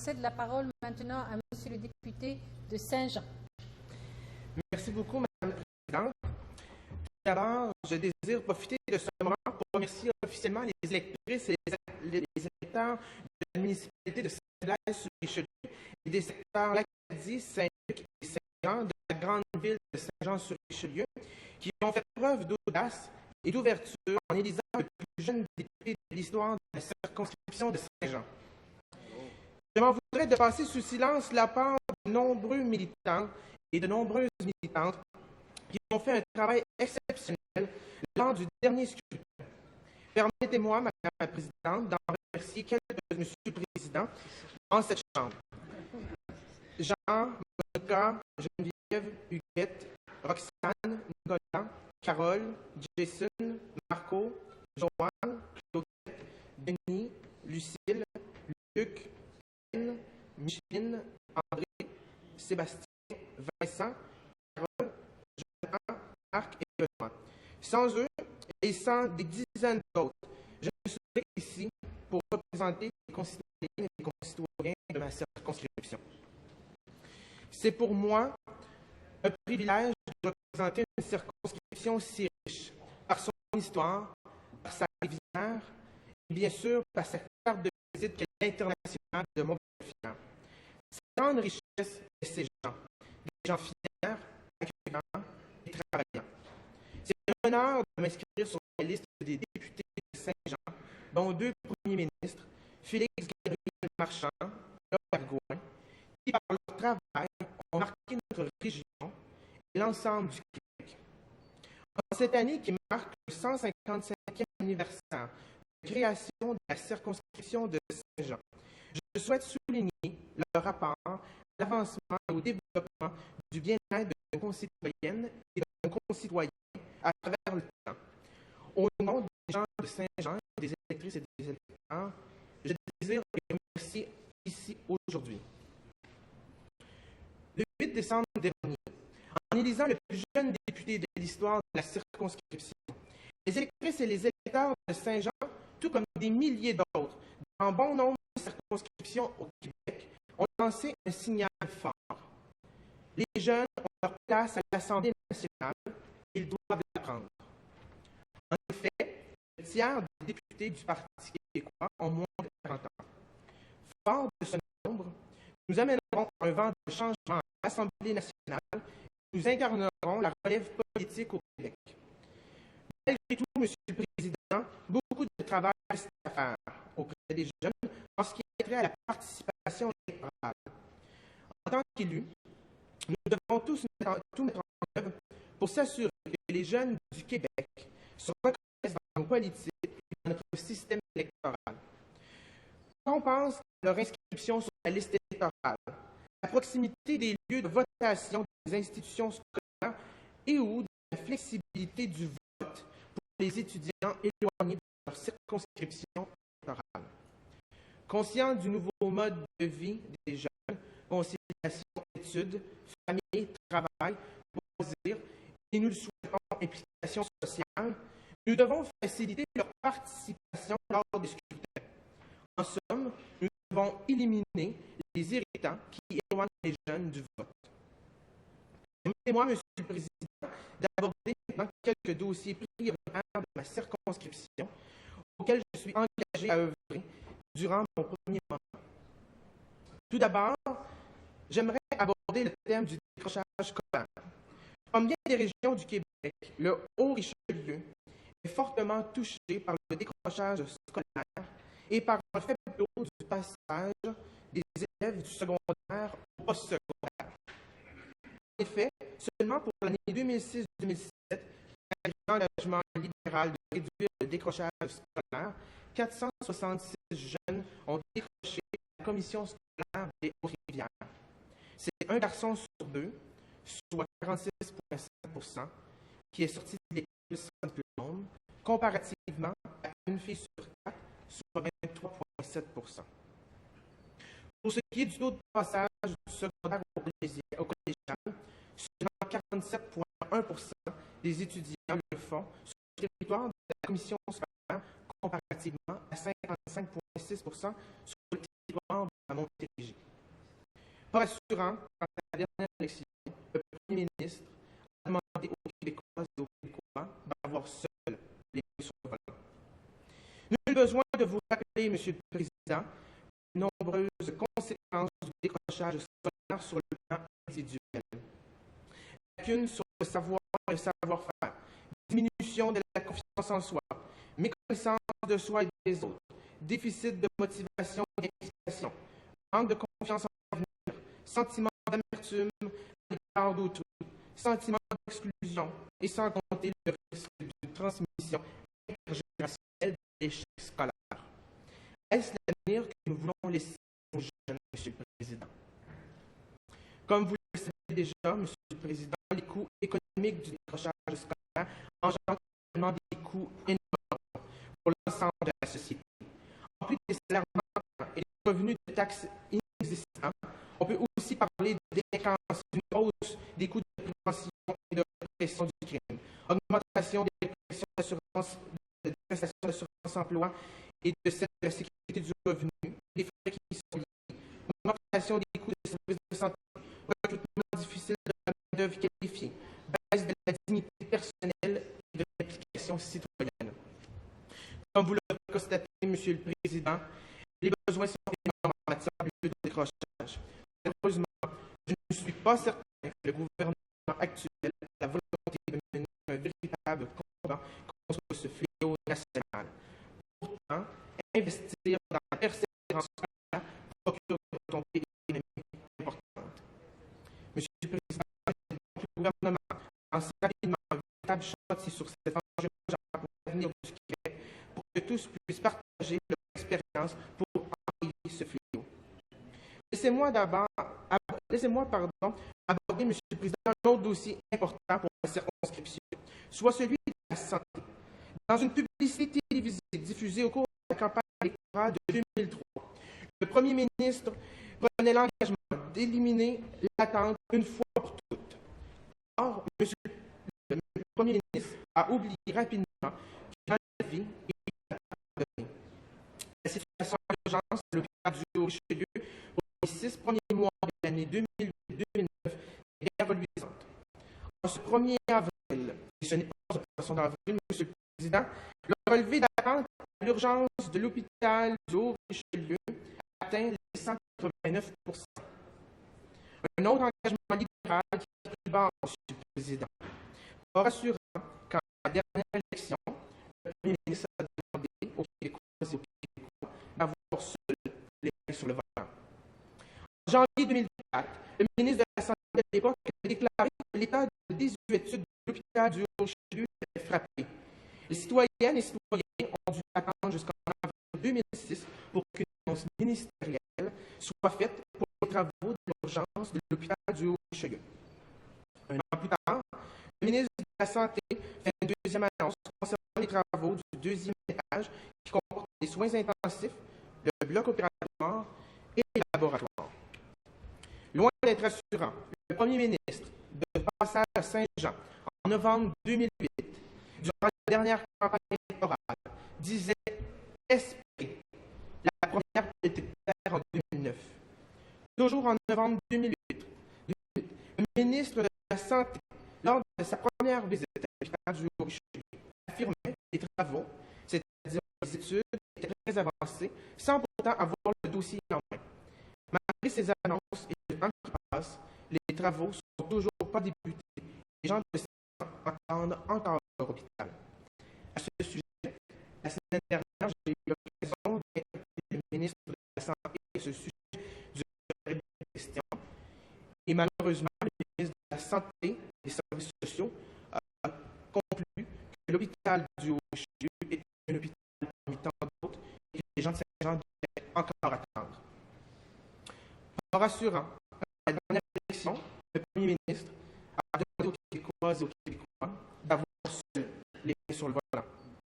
cède la parole maintenant à Monsieur le député de Saint-Jean. Merci beaucoup, Madame la Présidente. Tout d'abord, je désire profiter de ce moment pour remercier officiellement les électrices et les électeurs de la municipalité de Saint-Blaise-sur-Richelieu et des secteurs L'Acadie, Saint-Luc et Saint-Jean de la grande ville de Saint-Jean-sur-Richelieu qui ont fait preuve d'audace et d'ouverture en élisant le plus jeune député de l'histoire de la circonscription de Saint-Jean. Je m'en voudrais de passer sous silence la part de nombreux militants et de nombreuses militantes qui ont fait un travail exceptionnel lors du dernier scrutin. Permettez-moi, Madame la Présidente, d'en remercier quelques de Monsieur le Président dans cette Chambre. Jean, Monica, Geneviève, Huguette, Roxane, Nicolas, Carole, Jason, Marco, Joanne, Claudette, Denis, Lucille, Luc, Anne, Micheline, André, Sébastien, Vincent, Carole, Jonathan, Marc et Benoît. Sans eux et sans des dizaines d'autres, je ne serais ici pour représenter les concitoyennes et les concitoyens de ma circonscription. C'est pour moi un privilège de représenter une circonscription si riche par son histoire, par sa rivière et bien sûr par sa carte de visite qu'est l'international de Montgolfière. Cette grande richesse de ces gens, des gens fiers, accueillants et travaillants. C'est un honneur de m'inscrire sur la liste des députés de Saint-Jean, dont deux premiers ministres, Félix Gabriel Marchand et Robert Gouin, qui par leur travail ont marqué notre région et l'ensemble du Québec. En cette année qui marque le 155e anniversaire de création de la circonscription de Saint-Jean, je souhaite souligner leur rapport à l'avancement et au développement du bien-être de nos concitoyennes et de nos concitoyens à travers le temps. Au nom des gens de Saint-Jean, des électrices et des électeurs, je désire les remercier ici aujourd'hui. Le 8 décembre dernier, en élisant le plus jeune député de l'histoire de la circonscription, les électrices et les électeurs de Saint-Jean, tout comme des milliers d'autres, dans bon nombre de circonscriptions au Québec, ont lancé un signal fort. Les jeunes ont leur place à l'Assemblée nationale et ils doivent la prendre. En effet, le tiers des députés du Parti québécois ont moins de 40 ans. Fort de ce nombre, nous amènerons un vent de changement à l'Assemblée nationale et nous incarnerons la relève politique au Québec. Malgré tout, Monsieur le Président, beaucoup de travail reste à faire auprès des jeunes en ce qui est trait à la participation électorale. En tant qu'élus, nous devons tout mettre en œuvre pour s'assurer que les jeunes du Québec se reconnaissent dans nos politiques et dans notre système électoral. Qu'on pense à leur inscription sur la liste électorale, la proximité des lieux de votation des institutions scolaires et ou de la flexibilité du vote pour les étudiants éloignés de leur circonscription électorale. Conscient du nouveau mode de vie des jeunes, conciliation, études, famille, travail, loisirs, et nous le souhaitons, implication sociale, nous devons faciliter leur participation lors des scrutins. En somme, nous devons éliminer les irritants qui éloignent les jeunes du vote. Permettez-moi, Monsieur le Président, d'aborder maintenant quelques dossiers prioritaires de ma circonscription auxquels je suis engagé à œuvrer durant mon premier mandat. Tout d'abord, j'aimerais aborder le thème du décrochage scolaire. Comme bien des régions du Québec, le Haut-Richelieu est fortement touché par le décrochage scolaire et par un faible taux du passage des élèves du secondaire au post-secondaire. En effet, seulement pour l'année 2006-2007, avec l'engagement libéral de réduire le décrochage scolaire, 466 jeunes ont décroché la commission scolaire des Hauts-Rivières. C'est un garçon sur deux, soit 46,5%, qui est sorti de l'école sans diplôme, comparativement à une fille sur quatre, soit 23,7%. Pour ce qui est du taux de passage du secondaire au collégial, seulement 47,1% des étudiants le font sur le territoire de la commission scolaire, comparativement à 55,6% sur le territoire de la Montérégie. Pas rassurant qu'à la dernière élection, le Premier ministre a demandé aux Québécoises et aux Québécois d'avoir seuls les mains sur le volant. Nul besoin de vous rappeler, Monsieur le Président, les nombreuses conséquences du décrochage scolaire sur le plan individuel. Lacunes sur le savoir et le savoir-faire, diminution de la confiance en soi, méconnaissance de soi et des autres, déficit de motivation et d'implication, manque de confiance en l'avenir, sentiment d'amertume à l'égard d'autrui, sentiment d'exclusion et sans compter le risque d'une transmission intergénérationnelle de l'échec scolaire. Est-ce l'avenir que nous voulons laisser aux jeunes, Monsieur le Président? Comme vous le savez déjà, Monsieur le Président, les coûts économiques du décrochage scolaire engendrent également des coûts énormes pour l'ensemble de la société. En plus des salaires manquants et des revenus de taxes inexistants, on peut aussi parler de délinquance, d'une hausse des coûts de prévention et de répression du crime, augmentation des prestations d'assurance emploi et de celle de la sécurité du revenu, des frais qui sont liés, augmentation des coûts des services de santé, recrutement difficile de main-d'œuvre qualifiée, baisse de la dignité personnelle et de l'implication citoyenne. Comme vous le constatez, Monsieur le Président, les besoins sont énormes en matière de lutte au décrochage. Malheureusement, je ne suis pas certain que le gouvernement actuel ait la volonté de mener un véritable combat contre ce fléau national. Pourtant, investir dans la persévérance scolaire procure des retombées économiques importantes. Monsieur le Président, le gouvernement lance rapidement un véritable chantier sur cet enjeu majeur pour l'avenir du Québec, pour que tous puissent partager leur expérience pour enrayer ce fléau. Laissez-moi aborder, Monsieur le Président, un autre dossier important pour la circonscription, soit celui de la santé. Dans une publicité télévisée diffusée au cours de la campagne électorale de 2003, le Premier ministre prenait l'engagement d'éliminer l'attente une fois pour toutes. Or, le Premier ministre a oublié rapidement que dans la vie, il y a de donner. La situation d'urgence de l'hôpital du Haut-Richelieu pour les 6 premiers mois de l'année 2008-2009 est bien reluisante. En ce 1er avril, et ce n'est pas un poisson d'avril, Monsieur le Président, le relevé d'attente à l'urgence de l'hôpital du Haut-Richelieu atteint les 189 %. Un autre engagement libéral qui est plus bas, Monsieur le Président. Pas rassurant qu'en la dernière élection, le Premier ministre a demandé aux Québécois et aux Québécois d'avoir seuls les mains sur le volant. En janvier 2004, le ministre de la Santé de l'époque a déclaré que l'état de désuétude de l'hôpital du Haut-Richelieu était frappé. Les citoyennes et citoyens ont dû attendre jusqu'en avril 2006 pour qu'une annonce ministérielle soit faite pour les travaux de l'urgence de l'hôpital du Haut-Richelieu. Un an plus tard, le ministre de la Santé fait une deuxième annonce concernant les travaux du deuxième étage qui comportent des soins intensifs, le bloc opératoire et les laboratoires. Loin d'être rassurant, le Premier ministre, de passage à Saint-Jean en novembre 2008, durant la dernière campagne électorale, disait espérer la première politique en 2009. Toujours en novembre 2008, le ministre de la Santé, lors de sa première visite à l'hôpital du Haut-Richelieu, affirmait que les travaux, c'est-à-dire les études, étaient très avancés, sans pourtant avoir le dossier en main. Malgré ces annonces et le temps qui passe, les travaux ne sont toujours pas débutés. Les gens de santé attendent encore leur hôpital. À ce sujet, la semaine dernière, j'ai eu l'occasion d'interpeller le ministre de la Santé à ce sujet durant la question. Et malheureusement, le ministre de la Santé et des Services sociaux a conclu que l'hôpital du Haut-Richelieu est un hôpital parmi tant d'autres et que les gens de Saint-Jean devaient encore attendre. Pas rassurant, à la dernière élection, le Premier ministre a